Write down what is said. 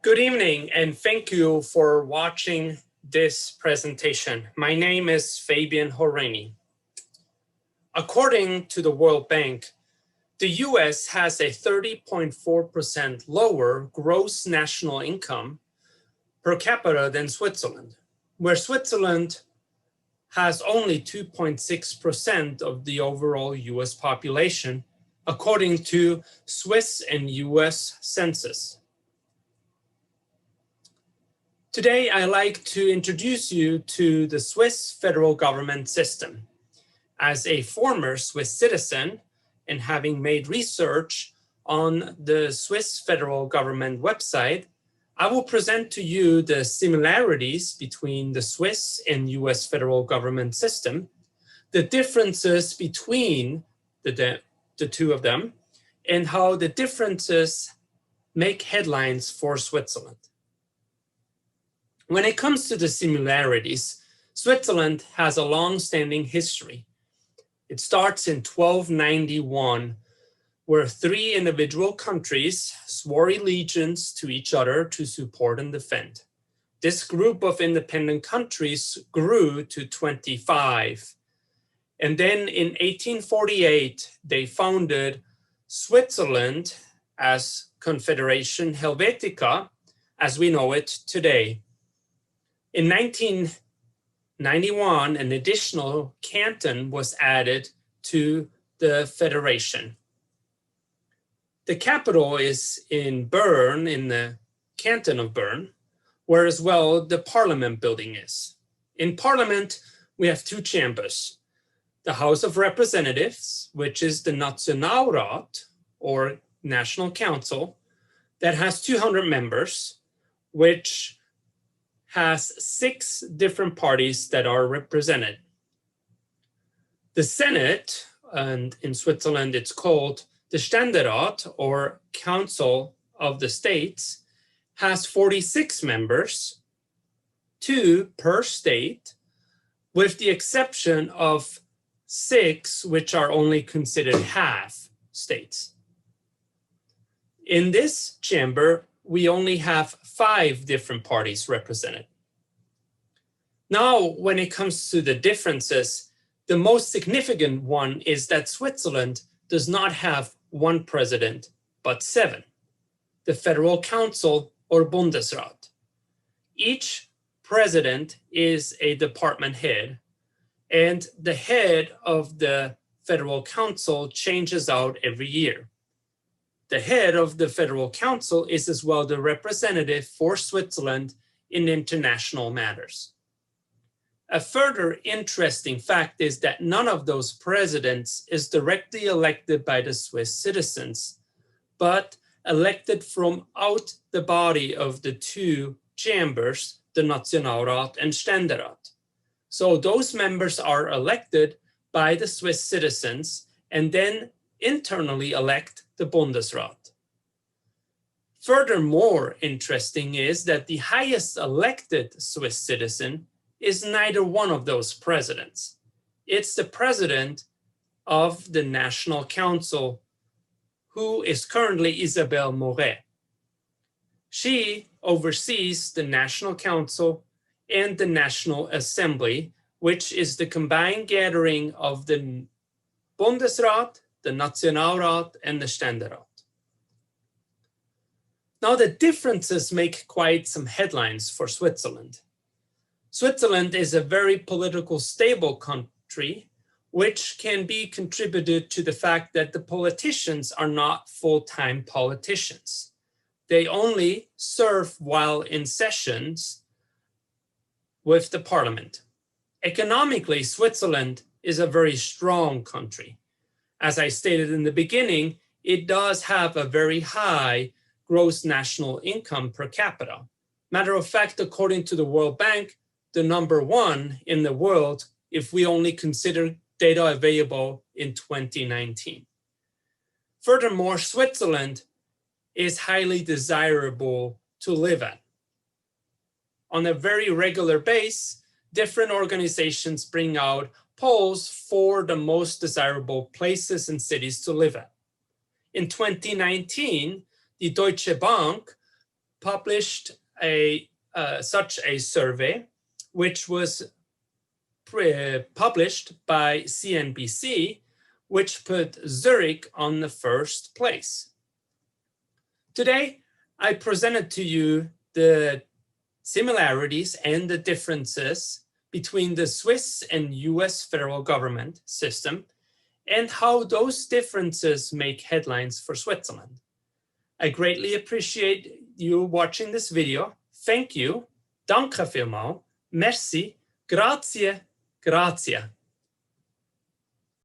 Good evening, and thank you for watching this presentation. My name is Fabian Horini. According to the World Bank, the US has a 30.4% lower gross national income per capita than Switzerland, where Switzerland has only 2.6% of the overall US population, according to Swiss and US census. Today, I'd like to introduce you to the Swiss federal government system. As a former Swiss citizen and having made research on the Swiss federal government website, I will present to you the similarities between the Swiss and US federal government system, the differences between the two of them, and how the differences make headlines for Switzerland. When it comes to the similarities, Switzerland has a long-standing history. It starts in 1291, where three individual countries swore allegiance to each other to support and defend. This group of independent countries grew to 25. And then in 1848, they founded Switzerland as Confederation Helvetica, as we know it today. In 1991, an additional canton was added to the federation. The capital is in Bern, in the canton of Bern, where as well the parliament building is. In parliament, we have two chambers. The House of Representatives, which is the Nationalrat, or National Council, that has 200 members, which has 6 different parties that are represented. The Senate, and in Switzerland it's called the Ständerat, or Council of the States, has 46 members, 2 per state, with the exception of 6 which are only considered half states. In this chamber, we only have 5 different parties represented. Now, when it comes to the differences, the most significant one is that Switzerland does not have 1 president, but 7, the Federal Council or Bundesrat. Each president is a department head, and the head of the Federal Council changes out every year. The head of the Federal Council is as well the representative for Switzerland in international matters. A further interesting fact is that none of those presidents is directly elected by the Swiss citizens, but elected from out the body of the 2 chambers, the Nationalrat and Ständerat. So those members are elected by the Swiss citizens and then internally elect the Bundesrat. Furthermore interesting is that the highest elected Swiss citizen is neither one of those presidents. It's the president of the National Council, who is currently Isabelle Mauret. She oversees the National Council and the National Assembly, which is the combined gathering of the Bundesrat, the Nationalrat, and the Ständerat. Now, the differences make quite some headlines for Switzerland. Switzerland is a very political stable country, which can be contributed to the fact that the politicians are not full-time politicians. They only serve while in sessions with the parliament. Economically, Switzerland is a very strong country. As I stated in the beginning, it does have a very high gross national income per capita. Matter of fact, according to the World Bank, the number 1 in the world if we only consider data available in 2019. Furthermore, Switzerland is highly desirable to live at. On a very regular basis, different organizations bring out polls for the most desirable places and cities to live at. In 2019, the Deutsche Bank published such a survey, which was published by CNBC, which put Zurich on the first place. Today, I presented to you the similarities and the differences between the Swiss and US federal government system and how those differences make headlines for Switzerland. I greatly appreciate you watching this video. Thank you. Danke vielmals. Merci. Grazie. Grazie.